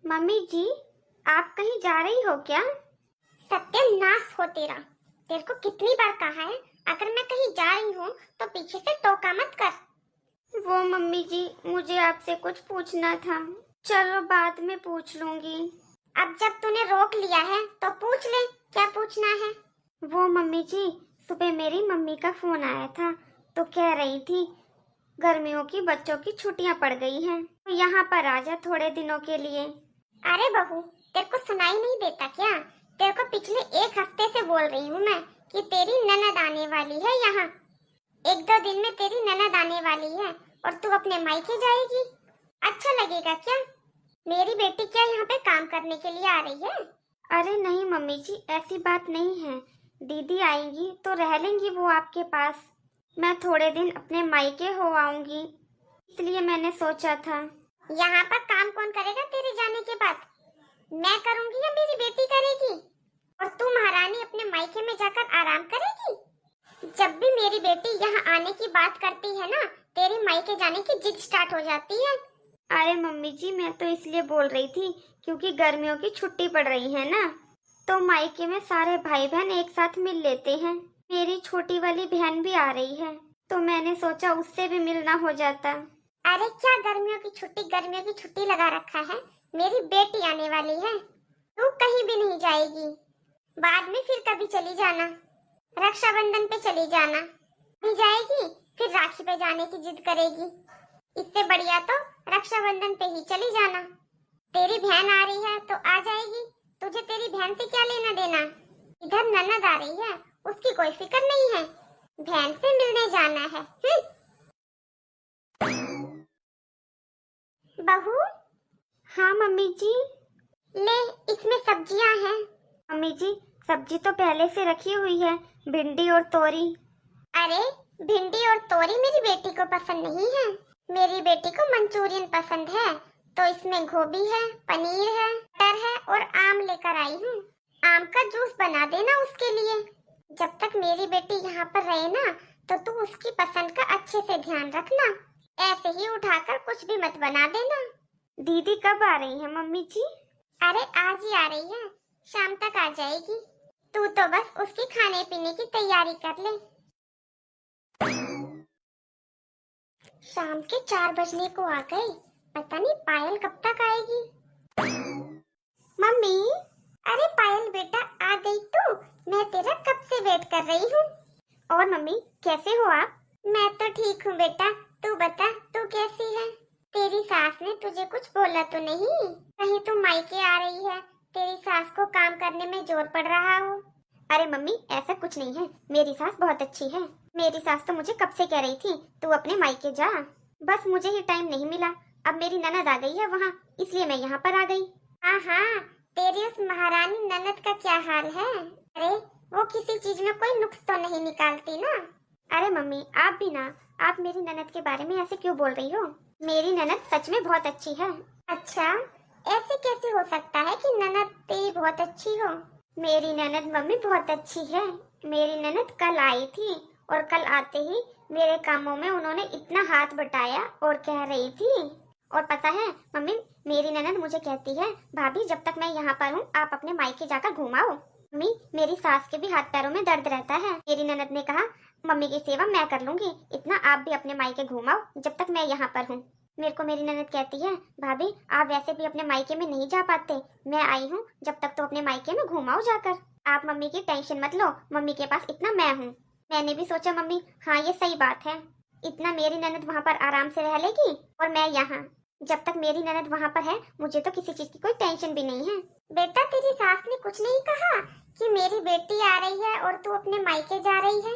Mummy जी, आप कहीं जा रही हो क्या? सत्यानाश हो तेरा। तेरे को कितनी बार कहा है, अगर मैं कहीं जा रही हूँ तो पीछे से टोका मत कर। वो मम्मी जी, मुझे आपसे कुछ पूछना था। चलो बाद में पूछ लूंगी। अब जब तूने रोक लिया है तो पूछ ले, क्या पूछना है। वो मम्मी जी, सुबह मेरी मम्मी का फोन आया था तो कह रही थी गर्मियों की बच्चों की छुट्टियां पड़ गई हैं, तो यहाँ पर आ जा थोड़े दिनों के लिए। अरे बहू, तेरे को सुनाई नहीं देता क्या? तेरे को पिछले एक हफ्ते से बोल रही हूँ मैं कि तेरी ननद आने वाली है यहाँ। एक दो दिन में तेरी ननद आने वाली है और तू अपने मायके जाएगी। अच्छा लगेगा क्या? मेरी बेटी क्या यहाँ पे काम करने के लिए आ रही है? अरे नहीं मम्मी जी, ऐसी बात नहीं है। दीदी आएंगी तो रह लेंगी वो आपके पास। मैं थोड़े दिन अपने मायके हो आऊंगी, इसलिए मैंने सोचा था। यहाँ पर काम कौन करेगा तेरे जाने के बाद? मैं करूंगी या मेरी बेटी करेगी? और तू महारानी अपने मायके में जाकर आराम करेगी? जब भी मेरी बेटी यहाँ आने की बात करती है ना, तेरी मायके जाने की जिद स्टार्ट हो जाती है। अरे मम्मी जी, मैं तो इसलिए बोल रही थी क्योंकि गर्मियों की छुट्टी पड़ रही है ना, तो मायके में सारे भाई बहन एक साथ मिल लेते हैं। मेरी छोटी वाली बहन भी आ रही है तो मैंने सोचा उससे भी मिलना हो जाता। अरे क्या गर्मियों की छुट्टी लगा रखा है? मेरी बेटी आने वाली है, तू कहीं भी नहीं जाएगी। बाद में फिर कभी चली जाना, रक्षाबंधन पे चली जाना। नहीं जाएगी फिर राखी पे जाने की जिद करेगी। इससे बढ़िया तो रक्षाबंधन पे ही चली जाना। तेरी बहन आ रही है तो आ जाएगी, तुझे तेरी बहन से क्या लेना देना। इधर ननद आ रही है, उसकी कोई फिक्र नहीं है, बहन से मिलने जाना है। बहू। हाँ मम्मी जी। ले, इसमें सब्जियां हैं। मम्मी जी, सब्जी तो पहले से रखी हुई है, भिंडी और तोरी। अरे, भिंडी और तोरी मेरी बेटी को पसंद नहीं है। मेरी बेटी को मंचूरियन पसंद है, तो इसमें गोभी है, पनीर है, मटर है और आम लेकर आई हूँ। आम का जूस बना देना उसके लिए। जब तक मेरी बेटी यहाँ पर रहे ना, तो तू उसकी पसंद का अच्छे से ध्यान रखना। ऐसे ही उठाकर कुछ भी मत बना देना। दीदी कब आ रही है मम्मी जी? अरे आज ही आ रही है, शाम तक आ जाएगी। तू तो बस उसकी खाने पीने की तैयारी कर ले। शाम के 4 बजने को आ गए, पता नहीं पायल कब तक आएगी। मम्मी। अरे पायल बेटा, आ गई तू? मैं तेरा कब से वेट कर रही हूँ। और मम्मी, कैसे हो आप? मैं तो ठीक हूँ बेटा, तू बता तू कैसी है? तेरी सास ने तुझे कुछ बोला तो नहीं? कहीं तू मायके आ रही है, तेरी सास को काम करने में जोर पड़ रहा हो। अरे मम्मी, ऐसा कुछ नहीं है, मेरी सास बहुत अच्छी है। मेरी सास तो मुझे कब से कह रही थी तू अपने मायके जा, बस मुझे ही टाइम नहीं मिला। अब मेरी ननद आ गई है वहाँ, इसलिए मैं यहाँ पर आ गई। हाँ हाँ, तेरी उस महारानी ननद का क्या हाल है? अरे वो किसी चीज में कोई नुक्स तो नहीं निकालती ना? अरे मम्मी, आप भी ना, आप मेरी ननद के बारे में ऐसे क्यों बोल रही हो? मेरी ननद सच में बहुत अच्छी है। अच्छा, ऐसे कैसे हो सकता है कि ननद तेरी बहुत अच्छी हो? मेरी ननद मम्मी बहुत अच्छी है। मेरी ननद कल आई थी और कल आते ही मेरे कामों में उन्होंने इतना हाथ बटाया और कह रही थी। और पता है मम्मी, मेरी ननद मुझे कहती है भाभी जब तक मैं यहाँ पर हूँ आप अपने मायके जाकर घुमाओ। मम्मी, मेरी सास के भी हाथ पैरों में दर्द रहता है। मेरी ननद ने कहा मम्मी की सेवा मैं कर लूंगी, इतना आप भी अपने मायके घुमाओ जब तक मैं यहाँ पर हूँ। मेरे को मेरी ननद कहती है भाभी आप वैसे भी अपने मायके में नहीं जा पाते, मैं आई हूँ जब तक तो अपने मायके में घुमाओ जाकर। आप मम्मी की टेंशन मत लो, मम्मी के पास इतना मैं हूँ। मैंने भी सोचा मम्मी, हाँ ये सही बात है, इतना मेरी ननद वहाँ पर आराम से रह लेगी और मैं यहाँ। जब तक मेरी ननद वहाँ पर है मुझे तो किसी चीज की कोई टेंशन भी नहीं है। बेटा तेरी सास ने कुछ नहीं कहा कि मेरी बेटी आ रही है और तू अपने मायके जा रही है?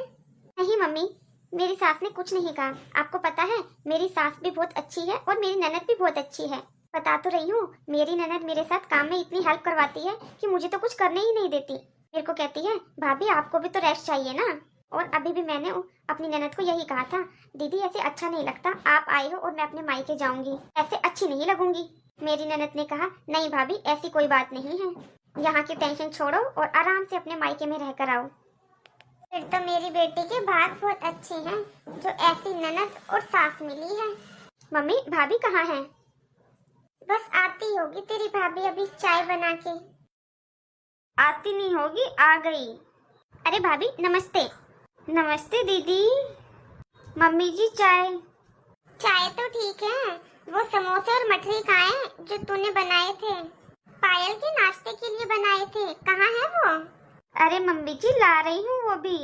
नहीं मम्मी, मेरी सास ने कुछ नहीं कहा। आपको पता है मेरी सास भी बहुत अच्छी है और मेरी ननद भी बहुत अच्छी है। बता तो रही हूँ, मेरी ननद मेरे साथ काम में इतनी हेल्प करवाती है कि मुझे तो कुछ करने ही नहीं देती। मेरे को कहती है भाभी आपको भी तो रेस्ट चाहिए ना। और अभी भी मैंने अपनी ननद को यही कहा था, दीदी ऐसे अच्छा नहीं लगता, आप आए हो और मैं अपने मायके जाऊंगी, ऐसे अच्छी नहीं लगूंगी। मेरी ननद ने कहा नहीं भाभी ऐसी कोई बात नहीं है, यहाँ की टेंशन छोड़ो और आराम से अपने मायके में रह कर आओ। फिर तो मेरी बेटी के भाग बहुत अच्छे हैं जो ऐसी ननद और सास मिली है। मम्मी भाभी कहाँ हैं? बस आती होगी तेरी भाभी अभी चाय बना के। आती नहीं होगी, आ गई। अरे भाभी नमस्ते। नमस्ते दीदी। मम्मी जी चाय। चाय तो ठीक है, वो समोसे और मठरी खाए जो तूने बनाए थे, पायल के नाश्ते के लिए बनाए थे, कहाँ है वो? अरे मम्मी जी ला रही हूँ वो भी।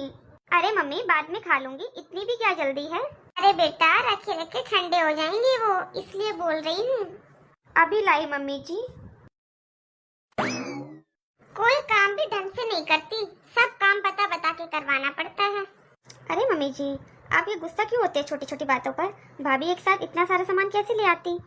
अरे मम्मी बाद में खा लूंगी, इतनी भी क्या जल्दी है। अरे बेटा रखे रखे ठंडे हो जाएंगे वो, इसलिए बोल रही हूँ। अभी लाई मम्मी जी। कोई काम भी ढंग से नहीं करती, सब काम बता बता के करवाना पड़ता है। अरे मम्मी जी आप ये गुस्सा क्यों होते हैं छोटी छोटी बातों पर। भाभी एक साथ इतना सारा सामान कैसे ले आती।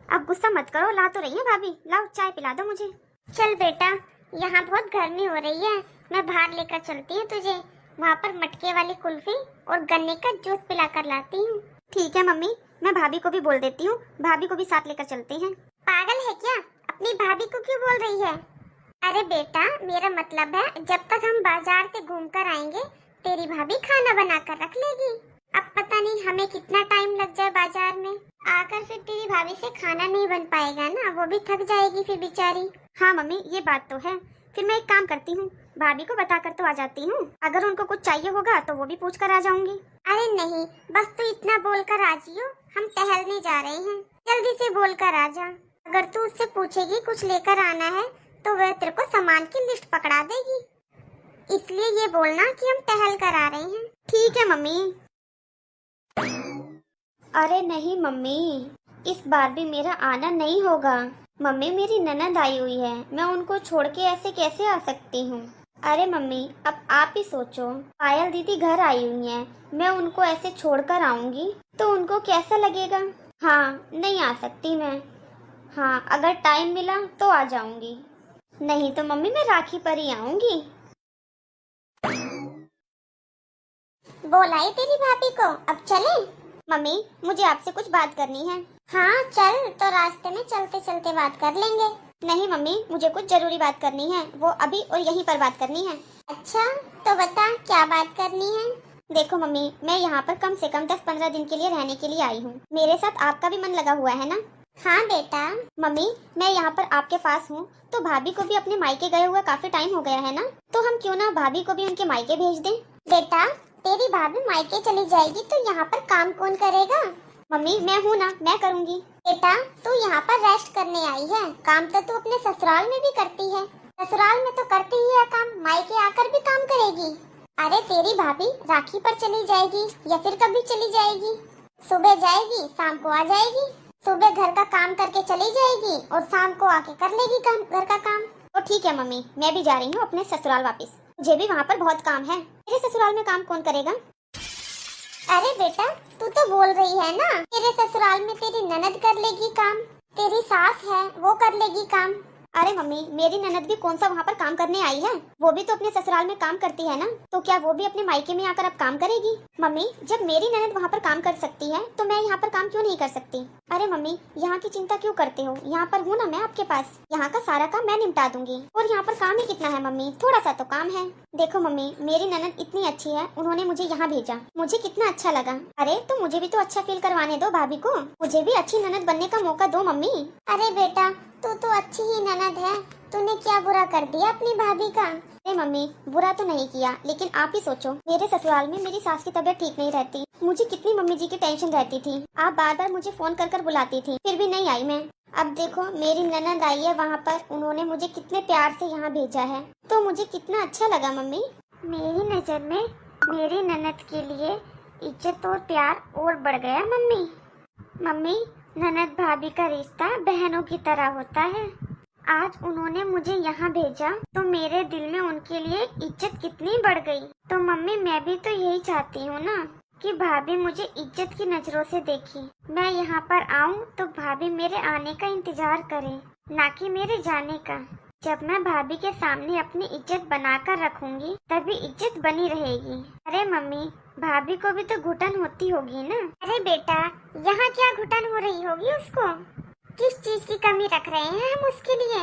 अब गुस्सा मत करो, ला तो रही है भाभी, लाओ चाय पिला दो मुझे। चल बेटा, यहाँ बहुत गर्मी हो रही है, मैं बाहर लेकर चलती हूँ तुझे, वहाँ पर मटके वाली कुल्फी और गन्ने का जूस पिला कर लाती हूँ। ठीक है मम्मी, मैं भाभी को भी बोल देती हूँ, भाभी को भी साथ लेकर चलते हैं। पागल है क्या, अपनी भाभी को क्यों बोल रही है? अरे बेटा मेरा मतलब है जब तक हम बाजार से घूम कर आएंगे तेरी भाभी खाना बना कर रख लेगी। अब पता नहीं हमें कितना टाइम लग जाए बाजार में, आकर फिर तेरी भाभी से खाना नहीं बन पाएगा ना, वो भी थक जाएगी फिर बेचारी। हाँ मम्मी ये बात तो है, फिर मैं एक काम करती हूँ, भाभी को बताकर तो आ जाती हूँ, अगर उनको कुछ चाहिए होगा तो वो भी पूछ कर आ जाऊंगी। अरे नहीं, बस तू इतना बोल कर आ जियो, हम टहलने जा रहे हैं, जल्दी से बोल कर आ जा। अगर तू उससे पूछेगी कुछ लेकर आना है तो वह तेरे को सामान की लिस्ट पकड़ा देगी, इसलिए ये बोलना कि हम टहल कर आ रहे हैं। ठीक है मम्मी। अरे नहीं मम्मी, इस बार भी मेरा आना नहीं होगा। मम्मी मेरी ननद आई हुई है, मैं उनको छोड़ के ऐसे कैसे आ सकती हूँ। अरे मम्मी अब आप ही सोचो, पायल दीदी घर आई हुई हैं, मैं उनको ऐसे छोड़कर आऊंगी तो उनको कैसा लगेगा। हाँ नहीं आ सकती मैं, हाँ अगर टाइम मिला तो आ जाऊंगी, नहीं तो मम्मी मैं राखी पर ही आऊंगी। बोलाई तेरी भाभी को, अब चले? मम्मी मुझे आपसे कुछ बात करनी है। हाँ चल, तो रास्ते में चलते चलते बात कर लेंगे। नहीं मम्मी मुझे कुछ जरूरी बात करनी है, वो अभी और यहीं पर बात करनी है। अच्छा तो बता क्या बात करनी है? देखो मम्मी मैं यहाँ पर कम से कम 10-15 दिन के लिए रहने के लिए आई हूँ, मेरे साथ आपका भी मन लगा हुआ है ना। हाँ बेटा। मम्मी मैं यहाँ पर आपके पास हूँ तो भाभी को भी अपने मायके गए हुए काफी टाइम हो गया है ना, तो हम क्यों ना भाभी को भी उनके मायके भेज दें। बेटा तेरी भाभी मायके चली जाएगी तो यहाँ पर काम कौन करेगा? मम्मी मैं हूँ ना, मैं करूँगी। बेटा तू यहाँ पर रेस्ट करने आई है, काम तो तू अपने ससुराल में भी करती है, ससुराल में तो करती ही है काम, मायके आकर भी काम करेगी। अरे तेरी भाभी राखी पर चली जाएगी या फिर कभी चली जाएगी, सुबह जाएगी शाम को आ जाएगी, सुबह घर का काम करके चली जाएगी और शाम को आके कर लेगी काम, घर का काम। तो ठीक है मम्मी, मैं भी जा रही हूँ अपने ससुराल वापस, मुझे भी वहाँ पर बहुत काम है। मेरे ससुराल में काम कौन करेगा। अरे बेटा तू तो बोल रही है ना तेरे ससुराल में तेरी ननद कर लेगी काम, तेरी सास है वो कर लेगी काम। अरे मम्मी मेरी ननद भी कौन सा वहाँ पर काम करने आई है, वो भी तो अपने ससुराल में काम करती है ना, तो क्या वो भी अपने मायके में आकर अब काम करेगी। मम्मी जब मेरी ननद वहाँ पर काम कर सकती है तो मैं यहाँ पर काम क्यों नहीं कर सकती। अरे मम्मी यहाँ की चिंता क्यों करते हो, यहाँ पर हूँ ना मैं आपके पास, यहाँ का सारा काम मैं निपटा दूंगी, और यहाँ पर काम ही कितना है मम्मी, थोड़ा सा तो काम है। देखो मम्मी मेरी ननद इतनी अच्छी है, उन्होंने मुझे यहाँ भेजा, मुझे कितना अच्छा लगा। अरे तो मुझे भी तो अच्छा फील करवाने दो भाभी को, मुझे भी अच्छी ननद बनने का मौका दो मम्मी। अरे बेटा तू तो अच्छी ही ननद है, तूने क्या बुरा कर दिया अपनी भाभी का? अरे मम्मी बुरा तो नहीं किया, लेकिन आप ही सोचो मेरे ससुराल में मेरी सास की तबीयत ठीक नहीं रहती, मुझे कितनी मम्मी जी की टेंशन रहती थी, आप बार बार मुझे फोन कर कर बुलाती थी, फिर भी नहीं आई मैं। अब देखो मेरी ननद आई है वहाँ पर, उन्होंने मुझे कितने प्यार से यहाँ भेजा है, तो मुझे कितना अच्छा लगा मम्मी। मेरी नजर में मेरी ननद के लिए इज्जत और प्यार और बढ़ गया मम्मी। मम्मी ननद भाभी का रिश्ता बहनों की तरह होता है, आज उन्होंने मुझे यहाँ भेजा तो मेरे दिल में उनके लिए इज्जत कितनी बढ़ गई। तो मम्मी मैं भी तो यही चाहती हूँ ना कि भाभी मुझे इज्जत की नजरों से देखे, मैं यहाँ पर आऊँ तो भाभी मेरे आने का इंतजार करे, ना कि मेरे जाने का। जब मैं भाभी के सामने अपनी इज्जत बनाकर रखूंगी तभी इज्जत बनी रहेगी। अरे मम्मी भाभी को भी तो घुटन होती होगी ना। अरे बेटा यहाँ क्या घुटन हो रही होगी उसको, किस चीज की कमी रख रहे हैं हम उसके लिए?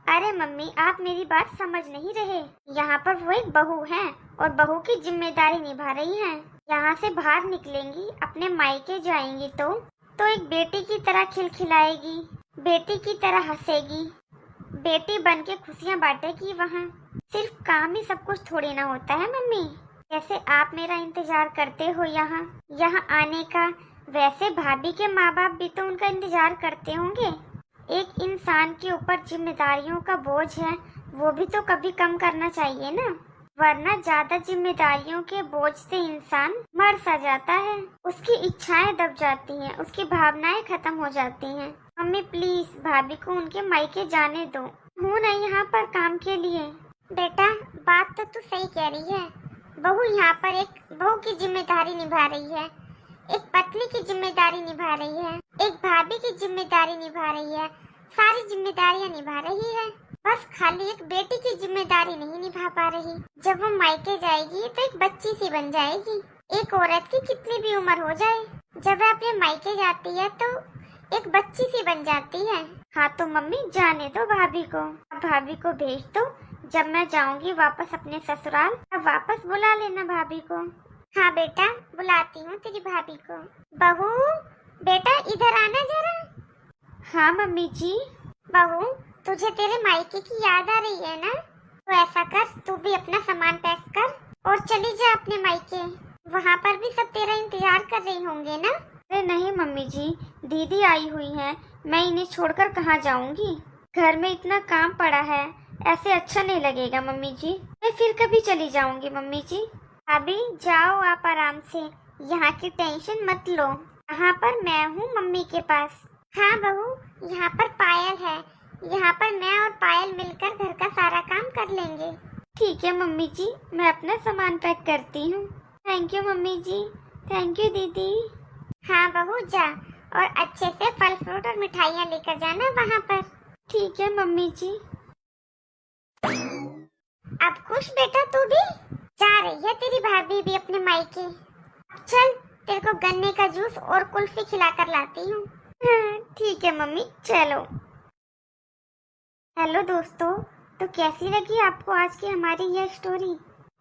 अरे मम्मी आप मेरी बात समझ नहीं रहे, यहाँ पर वो एक बहू है और बहू की जिम्मेदारी निभा रही है, यहाँ से बाहर निकलेंगी अपने मायके जाएंगी तो एक बेटी की तरह खिलखिलाएगी, बेटी की तरह हंसेगी, बेटी बन के खुशियाँ बांटेगी। वहाँ सिर्फ काम ही सब कुछ थोड़ी ना होता है मम्मी। जैसे आप मेरा इंतजार करते हो यहाँ आने का, वैसे भाभी के माँ बाप भी तो उनका इंतजार करते होंगे। एक इंसान के ऊपर जिम्मेदारियों का बोझ है, वो भी तो कभी कम करना चाहिए ना, वरना ज्यादा जिम्मेदारियों के बोझ से इंसान मर सा जाता है। उसकी इच्छाएं दब जाती हैं, उसकी भावनाएं खत्म हो जाती हैं। मम्मी प्लीज भाभी को उनके मायके जाने दो, हूँ ना यहाँ पर काम के लिए। बेटा बात तो तू सही कह रही है। बहू यहाँ पर एक बहू की जिम्मेदारी निभा रही है, एक पत्नी की जिम्मेदारी निभा रही है, एक भाभी की जिम्मेदारी निभा रही है, सारी जिम्मेदारियाँ निभा रही है। बस खाली एक बेटी की जिम्मेदारी नहीं निभा पा रही। जब वो मायके जाएगी तो एक बच्ची सी बन जाएगी। एक औरत की कितनी भी उम्र हो जाए, जब वह अपने मायके जाती है तो एक बच्ची सी बन जाती है। हाँ तो मम्मी जाने दो भाभी को, भाभी को भेज दो। जब मैं जाऊंगी वापस अपने ससुराल, तब वापस बुला लेना भाभी को। हाँ बेटा बुलाती हूँ तेरी भाभी को। बहू बेटा इधर आना जरा। हाँ मम्मी जी। बहू तुझे तेरे मायके की याद आ रही है ना, तो ऐसा कर तू भी अपना सामान पैक कर और चली जा अपने मायके। वहाँ पर भी सब तेरा इंतजार कर रहे होंगे ना। अरे नहीं मम्मी जी, दीदी आई हुई हैं, मैं इन्हें छोड़कर कहाँ जाऊंगी। घर में इतना काम पड़ा है, ऐसे अच्छा नहीं लगेगा मम्मी जी। मैं फिर कभी चली जाऊंगी मम्मी जी। अभी जाओ आप आराम से, यहाँ की टेंशन मत लो। यहाँ पर मैं हूँ मम्मी के पास। हाँ बहू यहाँ पर पायल है, यहाँ पर मैं और पायल मिलकर घर का सारा काम कर लेंगे। ठीक है मम्मी जी, मैं अपना सामान पैक करती हूँ। Thank you mummy ji. Thank you दीदी। हाँ बहू जा, और अच्छे से फल फ्रूट और मिठाइयाँ लेकर जाना वहाँ पर। ठीक है मम्मी जी। अब खुश बेटा तू भी? जा रही है तेरी भाभी भी अपने मायके। चल तेरे को गन्ने का जूस और कुल्फी खिला कर लाती हूँ। हाँ, ठीक है मम्मी चलो। हेलो दोस्तों, तो कैसी लगी आपको आज की हमारी यह स्टोरी?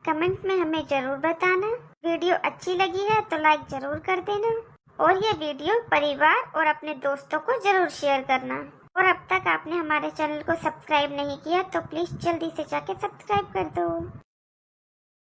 कमेंट में हमें जरूर बताना। वीडियो अच्छी लगी है तो लाइक जरूर कर देना, और ये वीडियो परिवार और अपने दोस्तों को जरूर शेयर करना। और अब तक आपने हमारे चैनल को सब्सक्राइब नहीं किया तो प्लीज जल्दी से जाके सब्सक्राइब कर दो।